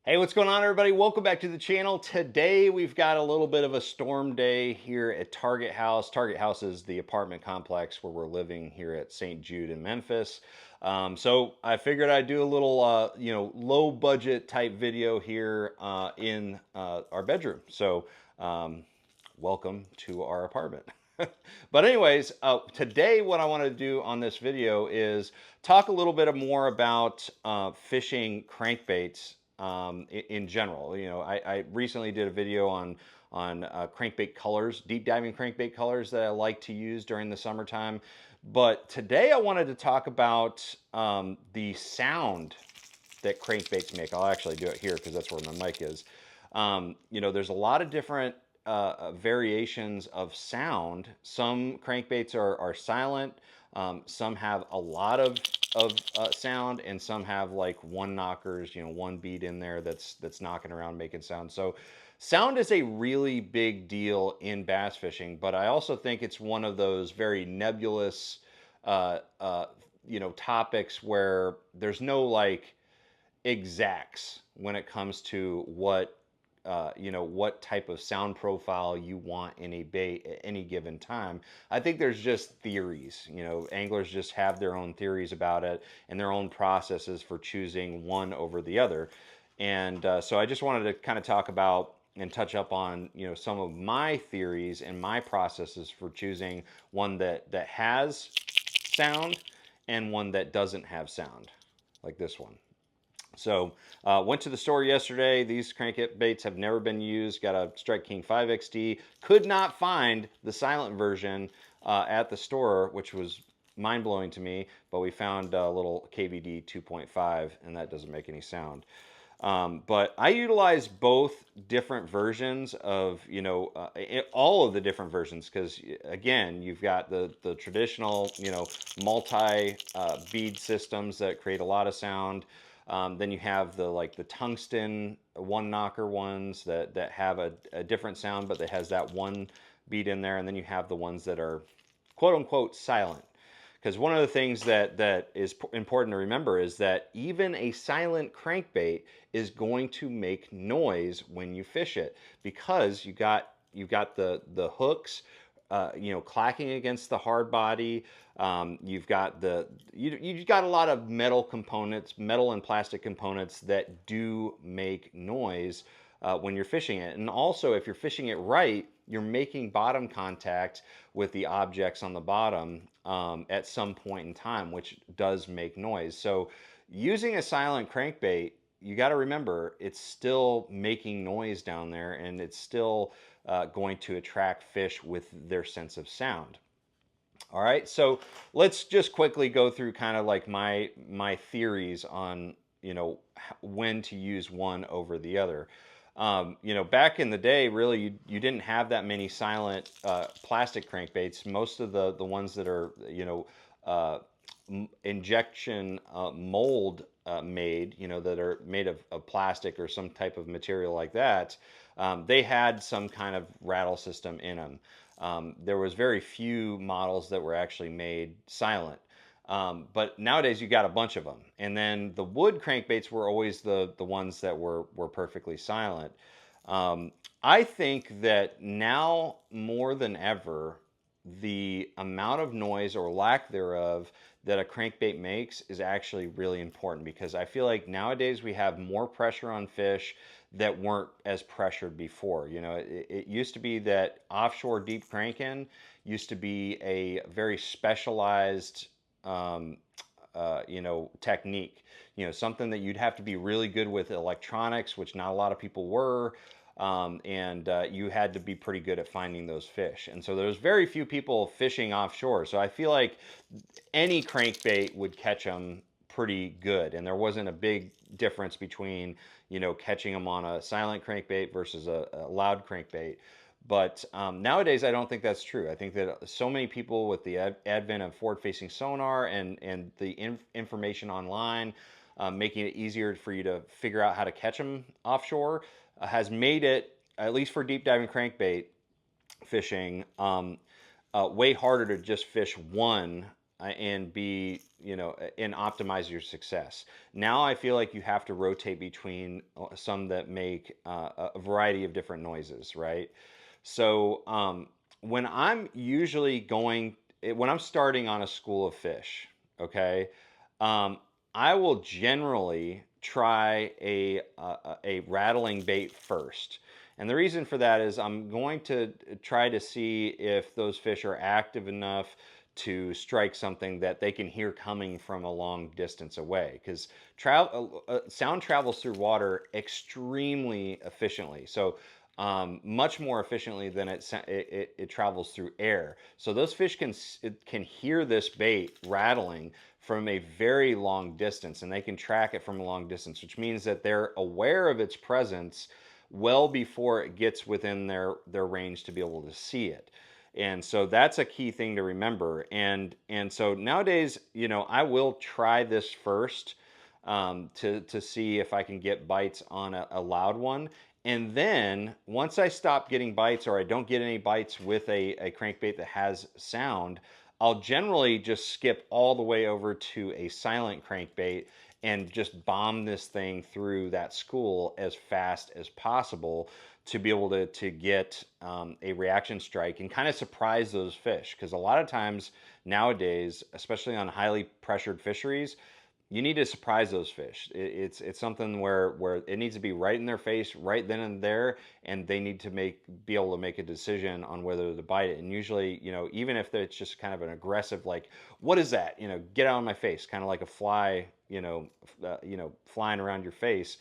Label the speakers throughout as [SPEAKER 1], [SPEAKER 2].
[SPEAKER 1] Hey, what's going on, everybody? Welcome back to the channel. Today we've got a little bit of a storm day here at Target House. Target House is the apartment complex where we're living here at St. Jude in Memphis. So I figured I'd do a little, low budget type video here in our bedroom. So welcome to our apartment. But anyways, today what I want to do on this video is talk a little bit more about fishing crankbaits in general. You know, I recently did a video on crankbait colors, deep diving crankbait colors that I like to use during the summertime. But today I wanted to talk about the sound that crankbaits make. I'll actually do it here because that's where my mic is. There's a lot of different variations of sound. Some crankbaits are silent. Some have a lot of sound, and some have like one knockers, one beat in there that's knocking around making sound. So sound is a really big deal in bass fishing, but I also think it's one of those very nebulous topics where there's no like exacts when it comes to what type of sound profile you want in a bait at any given time. I think there's just theories. Anglers just have their own theories about it and their own processes for choosing one over the other. And so I just wanted to kind of talk about and touch up on some of my theories and my processes for choosing one that has sound and one that doesn't have sound, like this one. So went to the store yesterday. These crankbait baits have never been used. Got a Strike King 5XD. Could not find the silent version at the store, which was mind-blowing to me. But we found a little KVD 2.5, and that doesn't make any sound. But I utilize both different versions of, all of the different versions, because again, you've got the traditional, multi bead systems that create a lot of sound. Then you have the tungsten one knocker ones that have a different sound, but that has that one beat in there. And then you have the ones that are quote unquote silent. Because one of the things that is important to remember is that even a silent crankbait is going to make noise when you fish it, because you've got the hooks, clacking against the hard body. You've got you've got a lot of metal components, metal and plastic components that do make noise when you're fishing it. And also, if you're fishing it right, you're making bottom contact with the objects on the bottom at some point in time, which does make noise. So using a silent crankbait, you got to remember it's still making noise down there, and it's still going to attract fish with their sense of sound. All right, so let's just quickly go through kind of like my theories on when to use one over the other. Back in the day, really, you didn't have that many silent plastic crankbaits. Most of the ones that are uh, injection mold made, that are made of plastic or some type of material like that, they had some kind of rattle system in them. There was very few models that were actually made silent. But nowadays you got a bunch of them. And then the wood crankbaits were always the ones that were perfectly silent. I think that now more than ever, the amount of noise or lack thereof that a crankbait makes is actually really important, because I feel like nowadays we have more pressure on fish that weren't as pressured before. It used to be that offshore deep cranking used to be a very specialized technique. Something that you'd have to be really good with electronics, which not a lot of people were. And you had to be pretty good at finding those fish. And so there's very few people fishing offshore. So I feel like any crankbait would catch them pretty good. And there wasn't a big difference between, catching them on a silent crankbait versus a loud crankbait. But nowadays, I don't think that's true. I think that so many people, with the advent of forward-facing sonar and the information online, making it easier for you to figure out how to catch them offshore, has made it, at least for deep diving crankbait fishing, way harder to just fish one and be, and optimize your success. Now I feel like you have to rotate between some that make a variety of different noises, right? So when I'm usually when I'm starting on a school of fish, okay, um, I will generally try a rattling bait first. And the reason for that is I'm going to try to see if those fish are active enough to strike something that they can hear coming from a long distance away. Because sound travels through water extremely efficiently. So much more efficiently than it travels through air. So those fish can hear this bait rattling from a very long distance, and they can track it from a long distance, which means that they're aware of its presence well before it gets within their range to be able to see it. And so that's a key thing to remember. And so nowadays, I will try this first to see if I can get bites on a loud one. And then once I stop getting bites, or I don't get any bites with a crankbait that has sound, I'll generally just skip all the way over to a silent crankbait and just bomb this thing through that school as fast as possible to be able to get a reaction strike and kind of surprise those fish. Because a lot of times nowadays, especially on highly pressured fisheries, you need to surprise those fish. It's something where it needs to be right in their face, right then and there, and they need to be able to make a decision on whether to bite it. And usually, even if it's just kind of an aggressive, like, what is that? Get out of my face, kind of like a fly, flying around your face.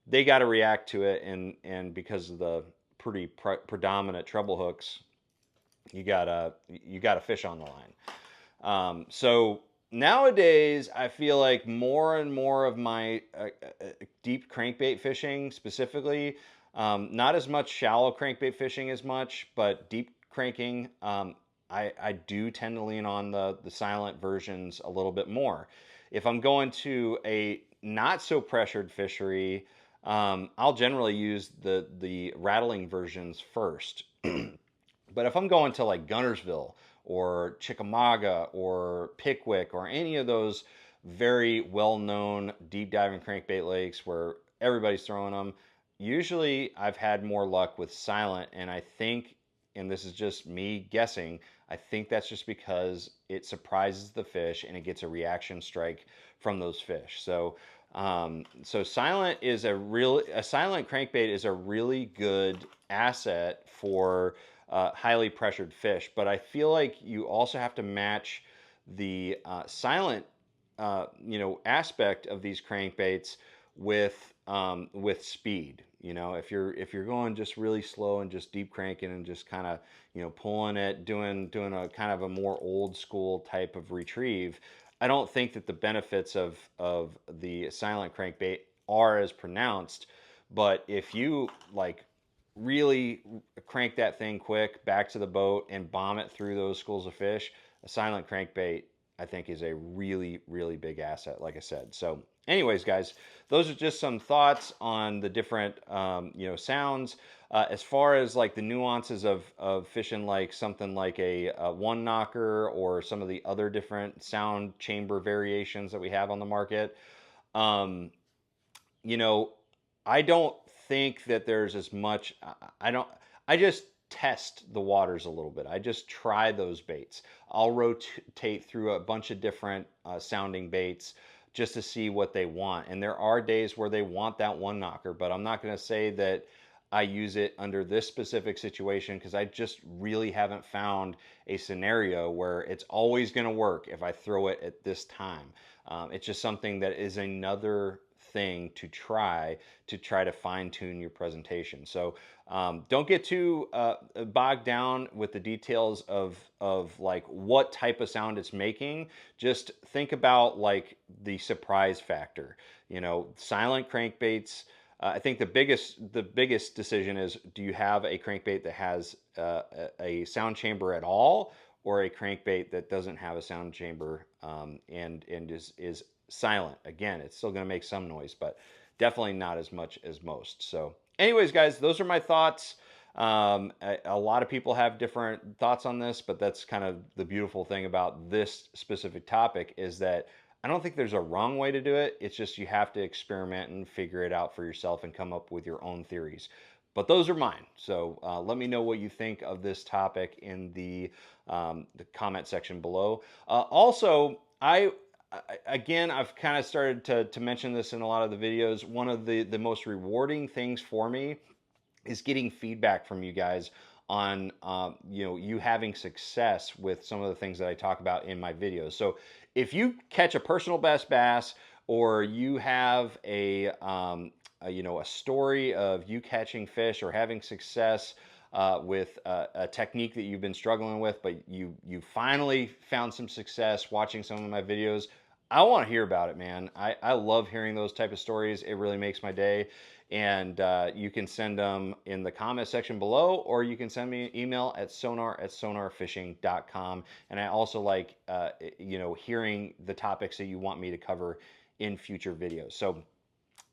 [SPEAKER 1] They got to react to it, and because of the pretty predominant treble hooks, you got a fish on the line. So nowadays, I feel like more and more of my deep crankbait fishing, specifically, not as much shallow crankbait fishing as much, but deep cranking, I do tend to lean on the silent versions a little bit more. If I'm going to a not so pressured fishery, I'll generally use the rattling versions first. But if I'm going to like Gunnersville or Chickamauga or Pickwick or any of those very well-known deep diving crankbait lakes where everybody's throwing them, usually I've had more luck with silent. And I think, and this is just me guessing, I think that's just because it surprises the fish and it gets a reaction strike from those fish. So a silent crankbait is a really good asset for highly pressured fish. But I feel like you also have to match the silent, aspect of these crankbaits with speed. If you're going just really slow and just deep cranking and just kind of pulling it, doing a kind of a more old school type of retrieve, I don't think that the benefits of the silent crankbait are as pronounced. But if you like really crank that thing quick back to the boat and bomb it through those schools of fish, a silent crankbait I think is a really, really big asset, like I said. So anyways, guys, those are just some thoughts on the different sounds. As far as like the nuances of fishing like something like a one knocker or some of the other different sound chamber variations that we have on the market, um, you know, I don't think that there's as much. I don't. I just test the waters a little bit. I just try those baits. I'll rotate through a bunch of different sounding baits just to see what they want. And there are days where they want that one knocker, but I'm not going to say that I use it under this specific situation because I just really haven't found a scenario where it's always going to work if I throw it at this time. It's just something that is another thing to try to fine tune your presentation. So don't get too bogged down with the details of like what type of sound it's making. Just think about like the surprise factor. Silent crankbaits. I think the biggest decision is, do you have a crankbait that has a sound chamber at all, or a crankbait that doesn't have a sound chamber and is silent? Again, it's still going to make some noise, but definitely not as much as most. So anyways, guys, those are my thoughts. A lot of people have different thoughts on this, but that's kind of the beautiful thing about this specific topic is that I don't think there's a wrong way to do it. It's just you have to experiment and figure it out for yourself and come up with your own theories. But those are mine. So let me know what you think of this topic in the comment section below. Also, again, I've kind of started to mention this in a lot of the videos. One of the most rewarding things for me is getting feedback from you guys on you having success with some of the things that I talk about in my videos. So if you catch a personal best bass, or you have a story of you catching fish or having success with a technique that you've been struggling with, but you finally found some success watching some of my videos, I want to hear about it, man. I love hearing those type of stories. It really makes my day. And you can send them in the comment section below, or you can send me an email at sonar@sonarfishing.com. And I also like, hearing the topics that you want me to cover in future videos. So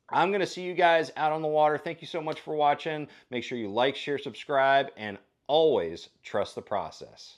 [SPEAKER 1] I'm going to see you guys out on the water. Thank you so much for watching. Make sure you like, share, subscribe, and always trust the process.